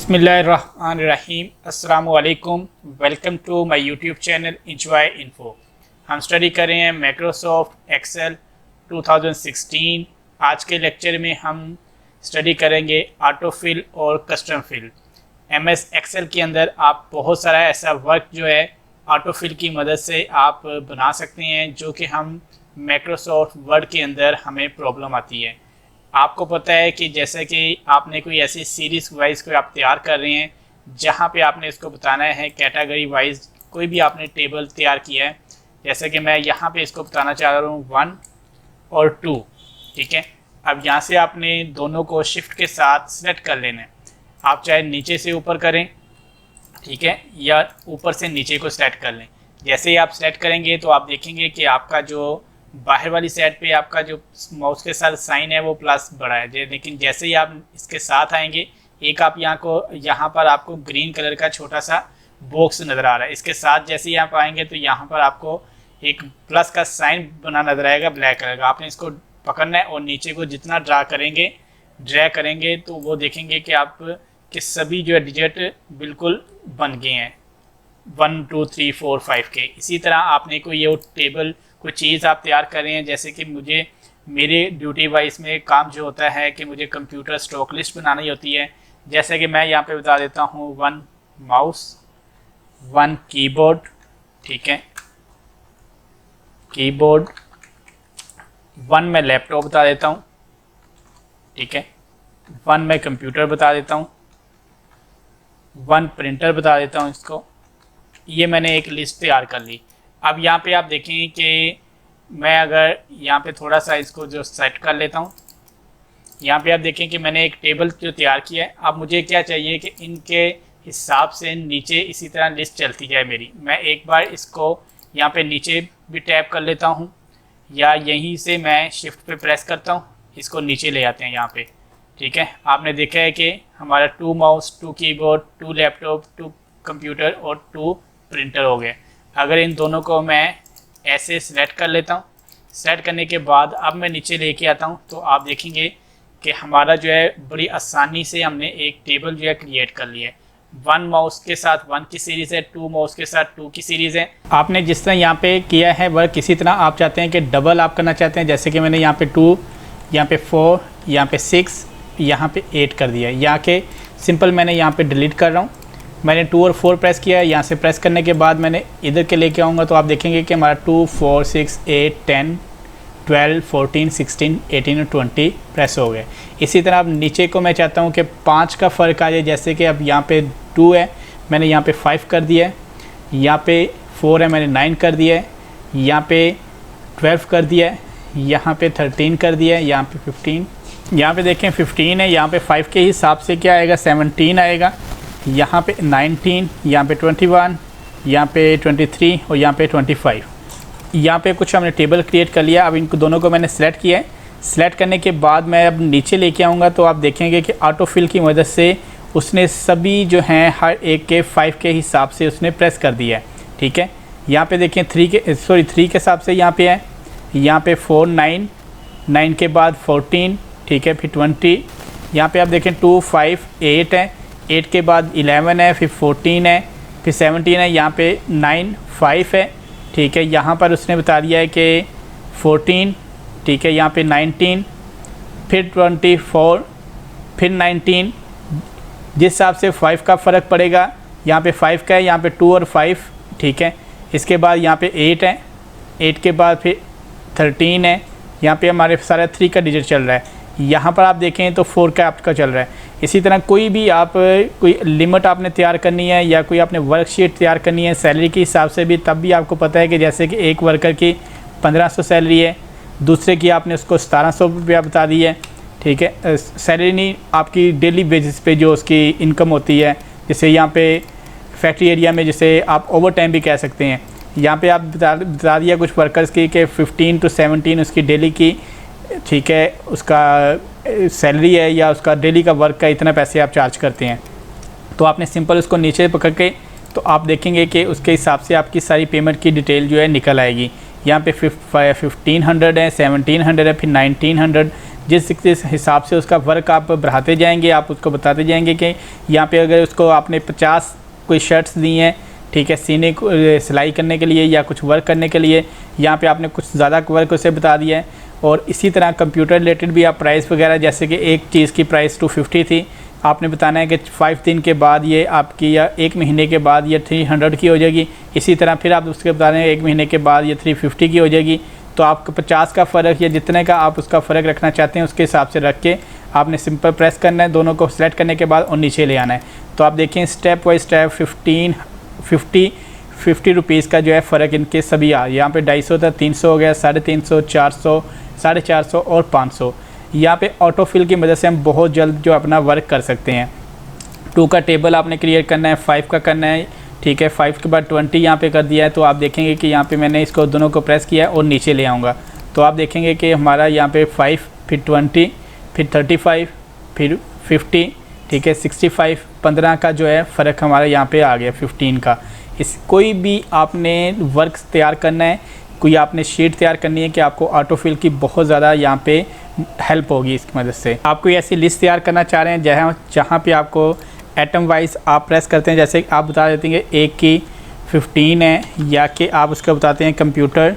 बिस्मिल्लाहिर्रहमानिर्रहीम अस्सलामुअलैकुम। Welcome to my YouTube channel enjoy info. हम स्टडी कर रहे हैं माइक्रोसॉफ्ट एक्सेल 2016। आज के लेक्चर में हम स्टडी करेंगे ऑटो फिल और कस्टम फिल। एमएस एक्सेल के अंदर आप बहुत सारा ऐसा वर्क जो है ऑटो फिल की मदद से आप बना सकते हैं, जो कि हम माइक्रोसॉफ्ट वर्ड के अंदर हमें प्रॉब्लम आती है। आपको पता है कि जैसे कि आपने कोई ऐसी सीरीज़ वाइज कोई आप तैयार कर रहे हैं जहाँ पे आपने इसको बताना है कैटेगरी वाइज, कोई भी आपने टेबल तैयार किया है। जैसे कि मैं यहाँ पे इसको बताना चाह रहा हूँ 1 और 2, ठीक है। अब यहाँ से आपने दोनों को शिफ्ट के साथ सेलेक्ट कर लेना है। आप चाहे नीचे से ऊपर करें, ठीक है, या ऊपर से नीचे को सेलेक्ट कर लें। जैसे ही आप सेलेक्ट करेंगे तो आप देखेंगे कि आपका जो बाहर वाली साइड पे आपका जो माउस के साथ साइन है वो प्लस बड़ा है, लेकिन जैसे ही आप इसके साथ आएंगे एक आप यहाँ पर आपको ग्रीन कलर का छोटा सा बॉक्स नज़र आ रहा है। इसके साथ जैसे ही आप आएंगे तो यहाँ पर आपको एक प्लस का साइन बना नजर आएगा ब्लैक कलर का। आपने इसको पकड़ना है और नीचे को जितना ड्रैग करेंगे तो वो देखेंगे कि आप के सभी जो है डिजिट बिल्कुल बन गए हैं 1 2 3 4 5 के। इसी तरह आपने कोई ये टेबल कोई चीज़ आप तैयार कर रहे हैं, जैसे कि मेरे ड्यूटी वाइज में काम जो होता है कि मुझे कंप्यूटर स्टॉक लिस्ट बनानी होती है। जैसे कि मैं यहाँ पे बता देता हूँ 1 माउस 1 कीबोर्ड, ठीक है, कीबोर्ड 1 मैं लैपटॉप बता देता हूँ, ठीक है, 1 मैं कंप्यूटर बता देता हूँ, 1 प्रिंटर बता देता हूँ। इसको ये मैंने एक लिस्ट तैयार कर ली। अब यहाँ पे आप देखें कि मैं अगर यहाँ पे थोड़ा सा इसको जो सेट कर लेता हूँ, यहाँ पे आप देखें कि मैंने एक टेबल जो तैयार किया है। अब मुझे क्या चाहिए कि इनके हिसाब से नीचे इसी तरह लिस्ट चलती जाए मेरी। मैं एक बार इसको यहाँ पे नीचे भी टैप कर लेता हूँ, या यहीं से मैं शिफ्ट पे प्रेस करता हूँ, इसको नीचे ले आते हैं यहाँ पे, ठीक है। आपने देखा है कि हमारा 2 माउस 2 कीबोर्ड 2 लैपटॉप 2 कंप्यूटर और 2 प्रिंटर हो गए। अगर इन दोनों को मैं ऐसे सेलेक्ट कर लेता हूँ, सेलेक्ट करने के बाद अब मैं नीचे लेके आता हूँ तो आप देखेंगे कि हमारा जो है बड़ी आसानी से हमने एक टेबल जो है क्रिएट कर लिया है। 1 माउस के साथ 1 की सीरीज़ है, 2 माउस के साथ 2 की सीरीज़ है। आपने जिस तरह यहाँ पे किया है वर्क, किसी तरह आप चाहते हैं कि डबल आप करना चाहते हैं, जैसे कि मैंने यहाँ पे 2, यहाँ पे 4, यहाँ पे 6, यहाँ पे 8 कर दिया है। यहाँ के सिंपल मैंने यहाँ पे डिलीट कर रहा हूँ। मैंने 2 और 4 प्रेस किया है। यहाँ से प्रेस करने के बाद मैंने इधर के लेके आऊँगा तो आप देखेंगे कि हमारा 2 4 6 8 10 12 14 16 18 और 20 प्रेस हो गए। इसी तरह अब नीचे को मैं चाहता हूँ कि 5 का फ़र्क आ जाए। जैसे कि अब यहाँ पे 2 है, मैंने यहाँ पे 5 कर दिया है, यहाँ पे 4 है, मैंने 9 कर दिया है, यहाँ पे 12 कर दिया है, यहाँ पे 13 कर दिया है, यहाँ पे 15, यहाँ पे देखें 15 है, यहाँ पे 5 के हिसाब से क्या आएगा 17 आएगा, यहाँ पे 19, यहाँ पे 21, यहाँ पे 23 और यहाँ पे 25। यहाँ पे कुछ हमने टेबल क्रिएट कर लिया। अब इनको दोनों को मैंने सेलेक्ट किया है। सेलेक्ट करने के बाद मैं अब नीचे लेके आऊँगा तो आप देखेंगे कि ऑटो फिल की मदद से उसने सभी जो हैं हर एक के 5 के हिसाब से उसने प्रेस कर दिया है, ठीक है। यहाँ पे देखें 3 के हिसाब से यहाँ पे है, यहाँ पे 4 9, 9 के बाद 14, ठीक है, फिर 20, यहाँ पे आप देखें 2 5 8 है, 8 के बाद 11 है, फिर 14 है, फिर 17 है, यहाँ पे 9 5 है, ठीक है। यहाँ पर उसने बता दिया है कि 14, ठीक है, यहाँ पे 19, फिर 24, फिर 19। जिस हिसाब से 5 का फ़र्क पड़ेगा, यहाँ पे 5 का है, यहाँ पे 2 और 5, ठीक है। इसके बाद यहाँ पे 8 है, 8 के बाद फिर 13 है, यहाँ पे हमारे सारा 3 का डिजिट चल रहा है। यहाँ पर आप देखें तो 4 का आपका चल रहा है। इसी तरह कोई भी आप कोई लिमिट आपने तैयार करनी है या कोई आपने वर्कशीट तैयार करनी है सैलरी के हिसाब से भी, तब भी आपको पता है कि जैसे कि एक वर्कर की 1500 सैलरी है, दूसरे की आपने उसको 1700 रुपया बता दी है, ठीक है। सैलरी नहीं, आपकी डेली बेसिस पे जो उसकी इनकम होती है, जैसे यहाँ पे फैक्ट्री एरिया में जैसे आप ओवर टाइम भी कह सकते हैं। यहाँ पे आप बता दिया कुछ वर्कर्स की कि 15 to 17 उसकी डेली की, ठीक है, उसका सैलरी है या उसका डेली का वर्क का इतना पैसे आप चार्ज करते हैं। तो आपने सिंपल उसको नीचे पकड़ के तो आप देखेंगे कि उसके हिसाब से आपकी सारी पेमेंट की डिटेल जो है निकल आएगी। यहाँ पे 1500 है, 1700 है, फिर 1900, जिस हिसाब से उसका वर्क आप बढ़ाते जाएंगे, आप उसको बताते जाएंगे कि यहाँ पे अगर उसको आपने 50 कोई शर्ट्स दी हैं, ठीक है, सीने को सिलाई करने के लिए या कुछ वर्क करने के लिए, यहाँ पे आपने कुछ ज़्यादा वर्क उसे बता दिया है। और इसी तरह कंप्यूटर रिलेटेड भी आप प्राइस वगैरह, जैसे कि एक चीज़ की प्राइस 250 थी, आपने बताना है कि 5 दिन के बाद ये आपकी, या 1 महीने के बाद ये 300 की हो जाएगी। इसी तरह फिर आप उसके बता रहे हैं 1 महीने के बाद ये 350 की हो जाएगी। तो आपको 50 का फ़र्क या जितने का आप उसका फ़र्क रखना चाहते हैं उसके हिसाब से रख के आपने सिंपल प्रेस करना है, दोनों को सेलेक्ट करने के बाद और नीचे ले आना है। तो आप देखें स्टेप बाई स्टेप 50 रुपीज़ का जो है फ़र्क इनके सभी आ, यहाँ पे 250 था, 300 हो गया, 350, 400, 450 और 500। यहाँ पे ऑटो फिल की मदद से हम बहुत जल्द जो अपना वर्क कर सकते हैं। 2 का टेबल आपने क्रिएट करना है, 5 का करना है, ठीक है। 5 के बाद 20 यहाँ पे कर दिया है। तो आप देखेंगे कि यहाँ पे मैंने इसको दोनों को प्रेस किया है और नीचे ले आऊँगा। तो आप देखेंगे कि हमारा यहाँ पे 5, फिर 20, फिर 35, फिर 50, ठीक है, 65, 15 का जो है फ़र्क हमारा यहाँ पे आ गया 15 का। इस कोई भी आपने वर्क तैयार करना है, कोई आपने शीट तैयार करनी है कि आपको ऑटो फिल की बहुत ज़्यादा यहाँ पे हेल्प होगी इसकी मदद से। आप कोई ऐसी लिस्ट तैयार करना चाह रहे हैं जहाँ पे आपको एटम वाइज आप प्रेस करते हैं, जैसे आप बता देते हैं कि एक की 15 है, या कि आप उसको बताते हैं कंप्यूटर,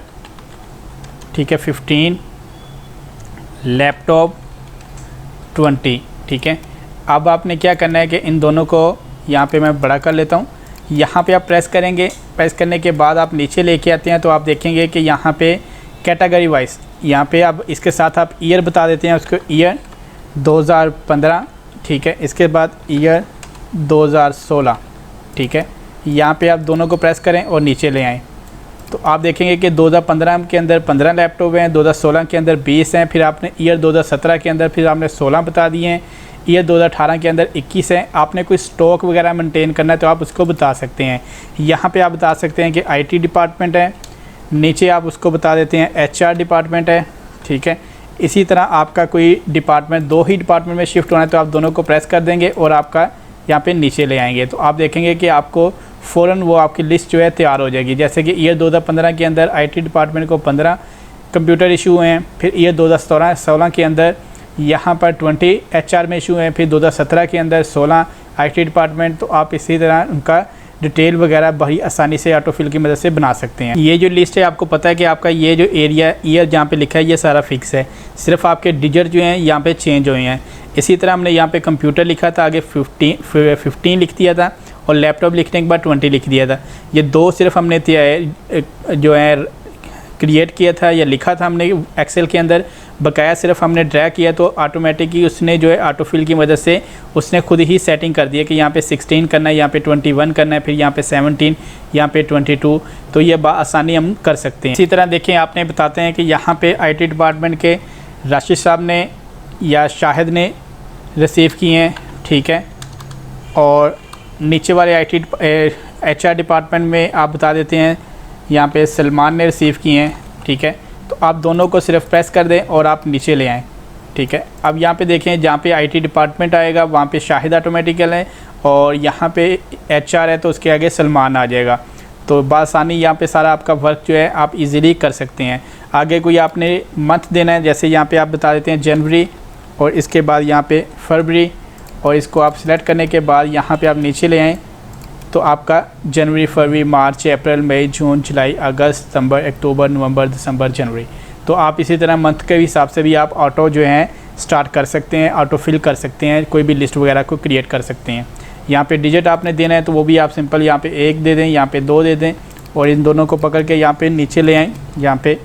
ठीक है, 15, लैपटॉप 20, ठीक है। अब आपने क्या करना है कि इन दोनों को यहाँ पे मैं बड़ा कर लेता हूँ। यहाँ पे आप प्रेस करेंगे, प्रेस करने के बाद आप नीचे लेके आते हैं तो आप देखेंगे कि यहाँ पे कैटेगरी वाइज, यहाँ पे अब इसके साथ आप ईयर बता देते हैं, उसको ईयर 2015, ठीक है। इसके बाद ईयर 2016, ठीक है। यहाँ पे आप दोनों को प्रेस करें और नीचे ले आएँ तो आप देखेंगे कि 2015 के अंदर 15 लैपटॉप हैं, 2016 के अंदर 20 हैं, फिर आपने ईयर 2017 के अंदर फिर आपने 16 बता दिए हैं, ईयर 2018 के अंदर 21 है। आपने कोई स्टॉक वगैरह मेंटेन करना है तो आप उसको बता सकते हैं। यहाँ पे आप बता सकते हैं कि आईटी डिपार्टमेंट है, नीचे आप उसको बता देते हैं एचआर डिपार्टमेंट है, ठीक है। इसी तरह आपका कोई डिपार्टमेंट, 2 ही डिपार्टमेंट में शिफ्ट होना है तो आप दोनों को प्रेस कर देंगे और आपका यहाँ पे नीचे ले आएंगे तो आप देखेंगे कि आपको फ़ौरन वो आपकी लिस्ट जो है तैयार हो जाएगी। जैसे कि ईयर 2015 के अंदर आईटी डिपार्टमेंट को 15 कंप्यूटर इशू हैं, फिर ईयर 2016 के अंदर यहाँ पर 20 एचआर में इशू हैं, फिर 2017 के अंदर 16 आईटी डिपार्टमेंट। तो आप इसी तरह उनका डिटेल वगैरह बड़ी आसानी से ऑटो फिल की मदद से बना सकते हैं। ये जो लिस्ट है आपको पता है कि आपका ये जो एरिया ईयर जहाँ पे लिखा है ये सारा फिक्स है, सिर्फ आपके डिजिट जो हैं यहाँ पे चेंज हुए हैं। इसी तरह हमने यहाँ पे कंप्यूटर लिखा था, आगे 15 लिख दिया था और लैपटॉप लिखने के बाद 20 लिख दिया था। ये 2 सिर्फ हमने जो है क्रिएट किया था या लिखा था हमने एक्सेल के अंदर, बकाया सिर्फ हमने ड्रैग किया तो ऑटोमेटिक ही उसने जो है ऑटो फिल की मदद से उसने खुद ही सेटिंग कर दिया कि यहाँ पे 16 करना है, यहाँ पे 21 करना है, फिर यहाँ पे 17, यहाँ पे 22। तो ये आसानी हम कर सकते हैं। इसी तरह देखें, आपने बताते हैं कि यहाँ पे आईटी डिपार्टमेंट के राशिद साहब ने या शाहिद ने रिसीव किए हैं, ठीक है। और नीचे वाले आईटी एचआर डिपार्टमेंट में आप बता देते हैं यहाँ पे सलमान ने रिसीव किए हैं, ठीक है। तो आप दोनों को सिर्फ प्रेस कर दें और आप नीचे ले आएँ, ठीक है। अब यहाँ पे देखें, जहाँ पे आईटी डिपार्टमेंट आएगा वहाँ पे शाहिद ऑटोमेटिकल है और यहाँ पे एचआर है तो उसके आगे सलमान आ जाएगा। तो बासानी यहाँ पे सारा आपका वर्क जो है आप इजीली कर सकते हैं। आगे कोई आपने मंथ देना है, जैसे यहाँ पे आप बता देते हैं जनवरी और इसके बाद यहाँ पे फरवरी, और इसको आप सिलेक्ट करने के बाद यहाँ पे आप नीचे ले आएँ तो आपका जनवरी, फरवरी, मार्च, अप्रैल, मई, जून, जुलाई, अगस्त, सितंबर, अक्टूबर, नवंबर, दिसंबर, जनवरी। तो आप इसी तरह मंथ के हिसाब से भी आप ऑटो जो है स्टार्ट कर सकते हैं, ऑटो फिल कर सकते हैं, कोई भी लिस्ट वगैरह को क्रिएट कर सकते हैं। यहाँ पे डिजिट आपने देना है तो वो भी आप सिंपल यहाँ पे 1 दे दें, यहाँ पे 2 दे दें और इन दोनों को पकड़ के यहाँ पे नीचे ले आएँ यहाँ पे,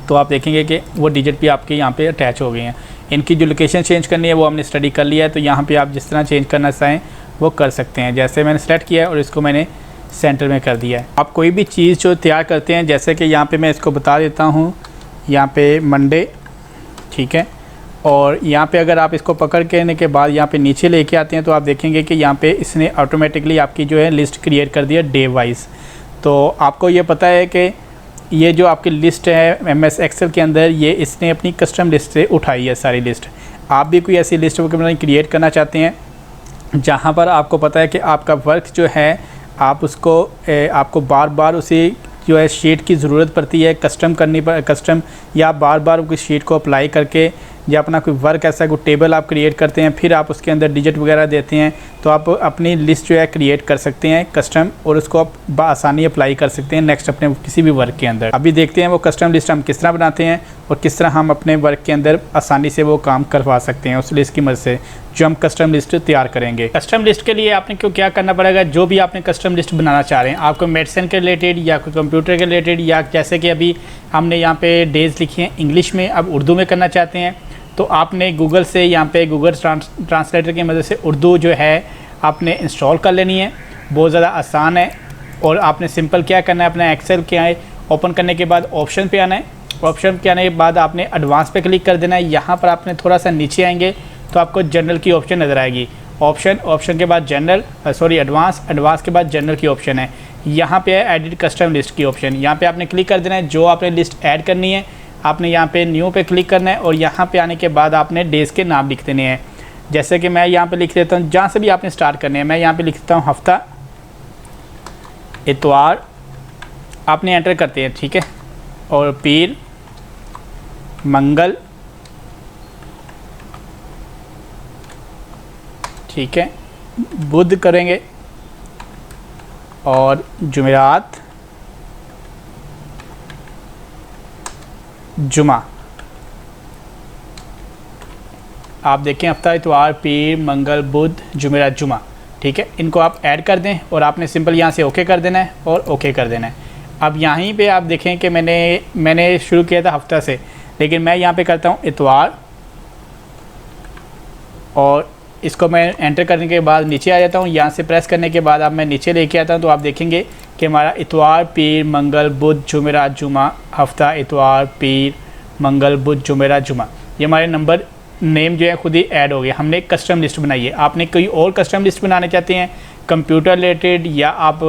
तो आप देखेंगे कि वो डिजिट भी आपके यहाँ पे अटैच हो गए हैं। इनकी जो लोकेशन चेंज करनी है वो हमने स्टडी कर लिया है, तो यहाँ पे आप जिस तरह चेंज करना चाहें वो कर सकते हैं। जैसे मैंने सेलेक्ट किया है और इसको मैंने सेंटर में कर दिया है। आप कोई भी चीज़ जो तैयार करते हैं, जैसे कि यहाँ पे मैं इसको बता देता हूँ, यहाँ पे मंडे, ठीक है। और यहाँ पे अगर आप इसको पकड़ करने के बाद यहाँ पे नीचे लेके आते हैं तो आप देखेंगे कि यहाँ पे इसने ऑटोमेटिकली आपकी जो है लिस्ट क्रिएट कर दिया डे वाइज। तो आपको ये पता है कि ये जो आपकी लिस्ट है MS एक्सेल के अंदर, ये इसने अपनी कस्टम लिस्ट से उठाई है सारी लिस्ट। आप भी कोई ऐसी लिस्ट क्रिएट करना चाहते हैं जहाँ पर आपको पता है कि आपका वर्क जो है आप उसको आपको बार बार उसी जो है शीट की ज़रूरत पड़ती है कस्टम करनी पर, कस्टम या बार बार उस शीट को अप्लाई करके या अपना कोई वर्क ऐसा कोई टेबल आप क्रिएट करते हैं, फिर आप उसके अंदर डिजिट वगैरह देते हैं, तो आप अपनी लिस्ट जो है क्रिएट कर सकते हैं कस्टम, और उसको आप बआसानी अप्लाई कर सकते हैं नेक्स्ट अपने किसी भी वर्क के अंदर। अभी देखते हैं वो कस्टम लिस्ट हम किस तरह बनाते हैं और किस तरह हम अपने वर्क के अंदर आसानी से वो काम करवा सकते हैं उस लिस्ट की मदद से जो हम कस्टम लिस्ट तैयार करेंगे। कस्टम लिस्ट के लिए आपने क्यों क्या करना पड़ेगा, जो भी आपने कस्टम लिस्ट बनाना चाह रहे हैं, आपको मेडिसिन के रिलेटेड या कोई कंप्यूटर के रिलेटेड, या जैसे कि अभी हमने यहाँ पे डेज लिखी हैं इंग्लिश में, अब उर्दू में करना चाहते हैं, तो आपने गूगल से यहाँ पे गूगल ट्रांसलेटर की मदद से उर्दू जो है आपने इंस्टॉल कर लेनी है। बहुत ज़्यादा आसान है। और आपने सिंपल क्या करना है, अपना एक्सेल क्या है ओपन करने के बाद ऑप्शन पे आना है। ऑप्शन पे आने के बाद आपने एडवांस पे क्लिक कर देना है। यहाँ पर आपने थोड़ा सा नीचे आएंगे तो आपको जनरल की ऑप्शन नज़र आएगी। ऑप्शन के बाद जनरल एडवांस के बाद जनरल की ऑप्शन है। यहाँ पे है एडिट कस्टम लिस्ट की ऑप्शन, यहाँ पे आपने क्लिक कर देना है। जो आपने लिस्ट ऐड करनी है आपने यहाँ पे न्यू पे क्लिक करना है, और यहाँ पे आने के बाद आपने डेज़ के नाम लिख देने हैं। जैसे कि मैं यहाँ पे लिख देता हूँ, जहाँ से भी आपने स्टार्ट करने हैं, मैं यहाँ पे लिख देता हूँ हफ्ता, इतवार आपने एंटर करते हैं, ठीक है, और पीर, मंगल, ठीक है, बुध करेंगे, और जुमेरात, जुमा। आप देखें हफ्ता, इतवार, पीर, मंगल, बुध, जुमेरात, जुमा, ठीक है, इनको आप ऐड कर दें और आपने सिंपल यहाँ से ओके कर देना है और ओके कर देना है। अब यहीं पे आप देखें कि मैंने शुरू किया था हफ्ता से, लेकिन मैं यहाँ पे करता हूँ इतवार, और इसको मैं एंटर करने के बाद नीचे आ जाता हूँ। यहाँ से प्रेस करने के बाद अब मैं नीचे लेके आता हूँ, तो आप देखेंगे कि हमारा इतवार, पीर, मंगल, बुध, जुमेरात, जुमा, हफ्ता, इतवार, पीर, मंगल, बुध, जुमेरात, जुमा, ये हमारे नंबर नेम जो है खुद ही ऐड हो गया। हमने एक कस्टम लिस्ट बनाई है। आपने कोई और कस्टम लिस्ट बनाना चाहते हैं कंप्यूटर रिलेटेड, या आप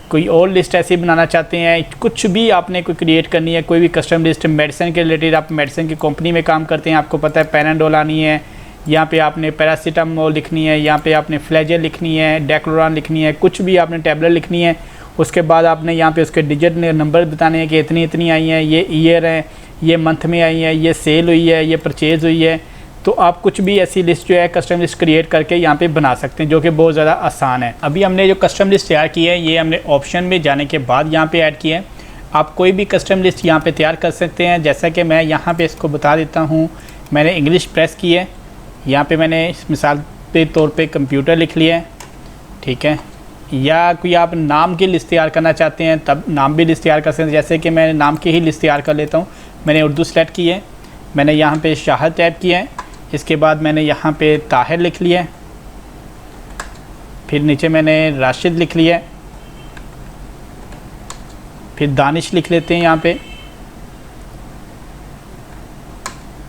कोई और लिस्ट ऐसी बनाना चाहते हैं, कुछ भी आपने कोई क्रिएट करनी है, कोई भी कस्टम लिस्ट मेडिसिन के रिलेटेड, आप मेडिसिन की कंपनी में काम करते हैं, आपको पता है पैनाडोल आनी है, यहाँ पे आपने पैरासीटामोल लिखनी है, यहाँ पे आपने फ्लैजेल लिखनी है, डेक्लोरान लिखनी है, कुछ भी आपने टैबलेट लिखनी है। उसके बाद आपने यहाँ पे उसके डिजिट नंबर बताने हैं कि इतनी आई हैं, ये ईयर है, ये मंथ में आई है, ये सेल हुई है, ये परचेज़ हुई है। तो आप कुछ भी ऐसी लिस्ट जो है कस्टम लिस्ट क्रिएट करके यहाँ पे बना सकते हैं, जो कि बहुत ज़्यादा आसान है। अभी हमने जो कस्टम लिस्ट तैयार की है ये हमने ऑप्शन में जाने के बाद यहाँ पे ऐड किया है। आप कोई भी कस्टम लिस्ट यहाँ पे तैयार कर सकते हैं। जैसा कि मैं यहाँ पे इसको बता देता हूँ, मैंने इंग्लिश प्रेस की है, यहाँ पे मैंने मिसाल के तौर पे कंप्यूटर लिख लिया है, ठीक है, या कोई आप नाम की लिस्ट तैयार करना चाहते हैं तब नाम भी लिस्ट तैयार कर सकते हैं। जैसे कि मैं नाम की ही लिस्ट तैयार कर लेता हूँ। मैंने उर्दू सेलेक्ट की है, मैंने यहाँ पे शाहिद टाइप किया है, इसके बाद मैंने यहाँ पे ताहिर लिख लिया है, फिर नीचे मैंने राशिद लिख लिया है, फिर दानिश लिख लेते हैं यहाँ पे,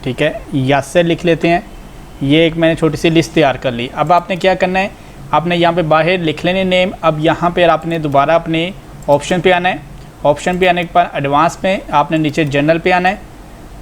ठीक है, यासर लिख लेते हैं। ये एक मैंने छोटी सी लिस्ट तैयार कर ली। अब आपने क्या करना है, आपने यहाँ पे बाहर लिख लेने नेम। अब यहाँ पे आपने दोबारा अपने ऑप्शन पे आना है। ऑप्शन पे आने के बाद एडवांस में आपने नीचे जनरल पे आना है।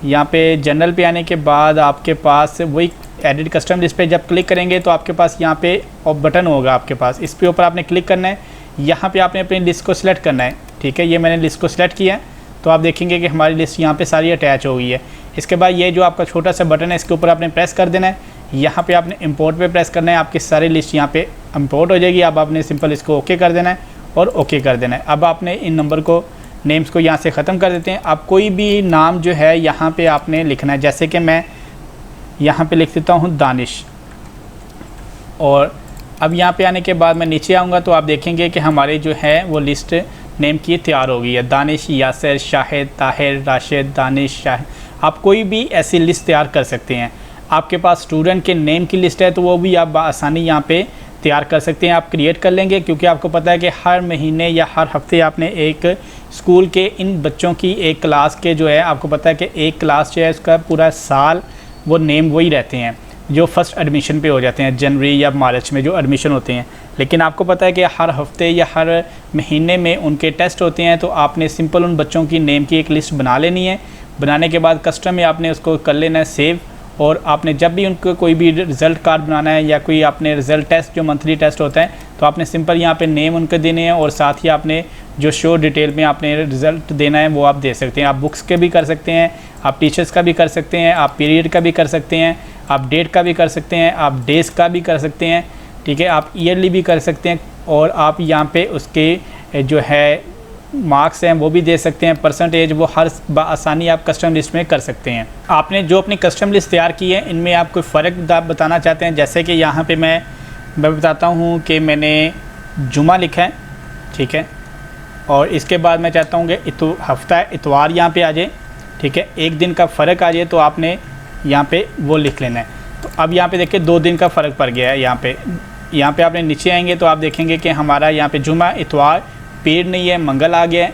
यहाँ पे जनरल पे आने के बाद आपके पास वही एडिट कस्टम लिस्ट पे जब क्लिक करेंगे तो आपके पास यहाँ पे बटन होगा आपके पास, इस पे ऊपर आपने क्लिक करना है। यहाँ पे आपने अपनी लिस्ट को सिलेक्ट करना है, ठीक है, ये मैंने लिस्ट को सिलेक्ट किया है। तो आप देखेंगे कि हमारी लिस्ट यहाँ पे सारी अटैच हो गई है। इसके बाद ये जो आपका छोटा सा बटन है इसके ऊपर आपने प्रेस कर देना है। यहाँ पे आपने इंपोर्ट पे प्रेस करना है, आपकी सारी लिस्ट यहाँ पे इंपोर्ट हो जाएगी। अब आपने सिंपल इसको ओके कर देना है और ओके कर देना है। अब आपने इन नंबर को नेम्स को यहाँ से ख़त्म कर देते हैं। अब कोई भी नाम जो है यहाँ पे आपने लिखना है, जैसे कि मैं यहाँ पे लिख देता हूँ दानिश। और अब यहाँ पे आने के बाद मैं नीचे आऊँगा तो आप देखेंगे कि हमारे जो है वो लिस्ट नेम की तैयार हो गई है। दानिश, यासर, शाहिद, ताहिर, राशिद, दानिश, शाहिद। आप कोई भी ऐसी लिस्ट तैयार कर सकते हैं। आपके पास स्टूडेंट के नेम की लिस्ट है तो वो भी आप आसानी यहाँ पे तैयार कर सकते हैं, आप क्रिएट कर लेंगे। क्योंकि आपको पता है कि हर महीने या हर हफ्ते आपने एक स्कूल के इन बच्चों की एक क्लास के जो है, आपको पता है कि एक क्लास जो है उसका पूरा साल वो नेम वही रहते हैं जो फर्स्ट एडमिशन पे हो जाते हैं, जनवरी या मार्च में जो एडमिशन होते हैं। लेकिन आपको पता है कि हर हफ्ते या हर महीने में उनके टेस्ट होते हैं। तो आपने सिंपल उन बच्चों की नेम की एक लिस्ट बना लेनी है। बनाने के बाद कस्टम में आपने उसको कर लेना है सेव, और आपने जब भी उनको कोई भी रिज़ल्ट कार्ड बनाना है या कोई आपने रिज़ल्ट टेस्ट जो मंथली टेस्ट होता है तो आपने सिंपल यहाँ पे नेम उनके देने हैं और साथ ही आपने जो शो डिटेल में आपने रिज़ल्ट देना है वो आप दे सकते हैं। आप बुक्स के भी कर सकते हैं, आप टीचर्स का भी कर सकते हैं, आप पीरियड का भी कर सकते हैं, आप डेट का भी कर सकते हैं, आप डेज़ का भी कर सकते हैं, ठीक है, आप ईयरली भी कर सकते हैं और आप यहाँ पे उसके जो है मार्क्स हैं वो भी दे सकते हैं, परसेंटेज वो हर आसानी आप कस्टम लिस्ट में कर सकते हैं। आपने जो अपनी कस्टम लिस्ट तैयार की है इनमें आप कोई फ़र्क बताना चाहते हैं, जैसे कि यहाँ पे मैं बताता हूँ कि मैंने जुमा लिखा है, ठीक है, और इसके बाद मैं चाहता हूँ कि हफ्ता इतवार यहाँ पे आ जाए, ठीक है, एक दिन का फ़र्क आ जाए तो आपने यहाँ पे वो लिख लेना है। तो अब यहाँ पे देखिए 2 दिन का फ़र्क पड़ गया है। यहाँ पे आपने नीचे आएंगे तो आप देखेंगे कि हमारा यहाँ पे जुमा इतवार पीर नहीं है, मंगल आ गया है,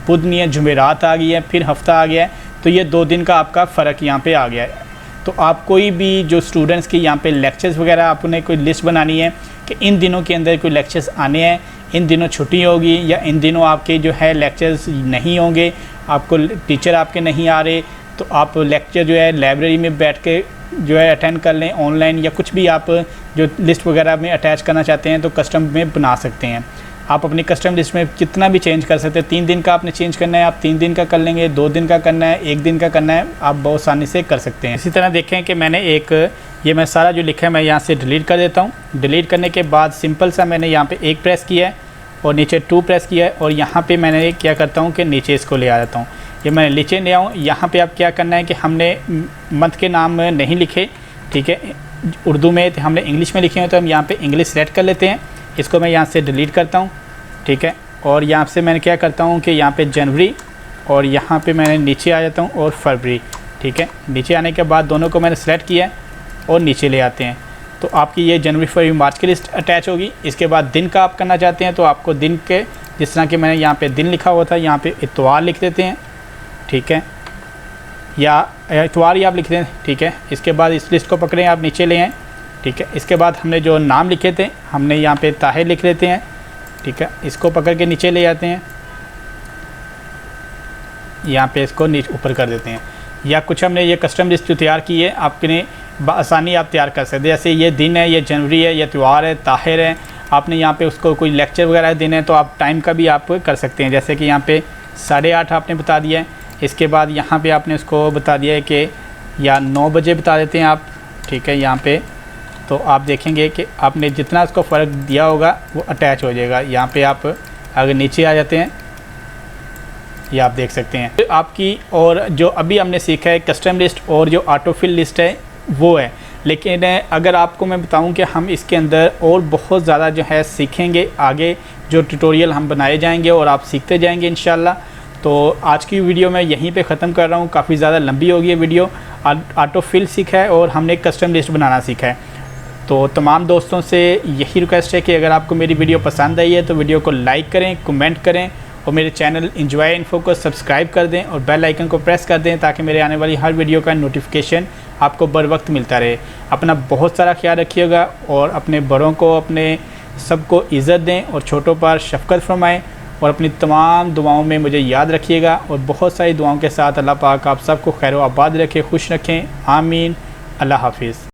बुध नहीं है, जुमेरात आ गई है, फिर हफ्ता आ गया है, तो ये 2 दिन का आपका फ़र्क यहाँ पे आ गया है। तो आप कोई भी जो स्टूडेंट्स की यहाँ पे लेक्चर्स वगैरह आपने कोई लिस्ट बनानी है कि इन दिनों के अंदर कोई लेक्चर्स आने हैं, इन दिनों छुट्टी होगी या इन दिनों आपके जो है लेक्चर्स नहीं होंगे, आपको टीचर आपके नहीं आ रहे, तो आप लेक्चर जो है लाइब्रेरी में बैठ के जो है अटेंड कर लें ऑनलाइन, या कुछ भी आप जो लिस्ट वगैरह में अटैच करना चाहते हैं तो कस्टम में बना सकते हैं। आप अपनी कस्टम लिस्ट में कितना भी चेंज कर सकते हैं। 3 दिन का आपने चेंज करना है आप 3 दिन का कर लेंगे, 2 दिन का करना है, 1 दिन का करना है, आप बहुत आसानी से कर सकते हैं। इसी तरह देखें कि मैंने ये मैं सारा जो लिखा है मैं यहाँ से डिलीट कर देता हूँ। डिलीट करने के बाद सिंपल सा मैंने यहाँ पे 1 प्रेस किया है और नीचे 2 प्रेस किया है और यहाँ पे मैंने क्या करता हूँ कि नीचे इसको ले आ जाता हूँ। ये मैंने नीचे ले आऊँ। यहाँ पे आप क्या करना है कि हमने मंथ के नाम नहीं लिखे, ठीक है, उर्दू में हमने इंग्लिश में लिखे हैं तो हम यहाँ पे इंग्लिश सेलेक्ट कर लेते हैं। इसको मैं यहाँ से डिलीट करता हूँ, ठीक है, और यहाँ से मैंने क्या करता हूँ कि यहाँ पे जनवरी और यहाँ पे मैंने नीचे आ जाता हूँ और फरवरी, ठीक है। नीचे आने के बाद दोनों को मैंने सेलेक्ट किया और नीचे ले आते हैं तो आपकी ये जनवरी फरवरी मार्च की लिस्ट अटैच होगी। इसके बाद दिन का आप करना चाहते हैं तो आपको दिन के, जिस तरह कि मैंने यहाँ पे दिन लिखा हुआ था यहाँ पे इतवार लिख देते हैं, ठीक है, या इतवार ही आप लिख दें, ठीक है। इसके बाद इस लिस्ट को पकड़ें, आप नीचे ले आएँ, ठीक है। इसके बाद हमने जो नाम लिखे थे हमने यहाँ पे ताहिर लिख लेते हैं, ठीक है। इसको पकड़ के नीचे ले जाते हैं, यहाँ पे इसको नीचे ऊपर कर देते हैं। या कुछ हमने ये कस्टम लिस्ट जो तैयार की है आपने आसानी आप तैयार कर सकते हैं। जैसे ये दिन है, ये जनवरी है, ये त्यौहार है, ताहिर है, आपने यहाँ पे उसको कोई लेक्चर वगैरह देना है तो आप टाइम का भी आप कर सकते हैं। जैसे कि यहाँ पे 8:30 आपने बता दिया है। इसके बाद यहाँ पे आपने उसको बता दिया है कि या 9 बजे बता देते हैं आप, ठीक है। यहाँ पे तो आप देखेंगे कि आपने जितना उसको फ़र्क दिया होगा वो अटैच हो जाएगा। यहाँ पे आप अगर नीचे आ जाते हैं ये आप देख सकते हैं तो आपकी, और जो अभी हमने सीखा है कस्टम लिस्ट और जो ऑटोफिल लिस्ट है वो है। लेकिन अगर आपको मैं बताऊं कि हम इसके अंदर और बहुत ज़्यादा जो है सीखेंगे, आगे जो ट्यूटोरियल हम बनाए जाएंगे और आप सीखते जाएंगे इंशाल्लाह। तो आज की वीडियो मैं यहीं पे ख़त्म कर रहा हूँ, काफ़ी ज़्यादा लंबी होगी ये वीडियो। ऑटोफिल सीखा है और हमने कस्टम लिस्ट बनाना सीखा है। तो तमाम दोस्तों से यही रिक्वेस्ट है कि अगर आपको मेरी वीडियो पसंद आई है तो वीडियो को लाइक करें, कमेंट करें और मेरे चैनल एंजॉय इन्फो को सब्सक्राइब कर दें और बेल आइकन को प्रेस कर दें ताकि मेरे आने वाली हर वीडियो का नोटिफिकेशन आपको बर वक्त मिलता रहे। अपना बहुत सारा ख्याल रखिएगा और अपने बड़ों को, अपने सबको इज़्ज़त दें और छोटों पर शफ़क़त फरमाएँ और अपनी तमाम दुआओं में मुझे याद रखिएगा। और बहुत सारी दुआओं के साथ अल्लाह पाक आप सबको खैर आबाद रखे, खुश रखें। आमीन। अल्लाह हाफिज़।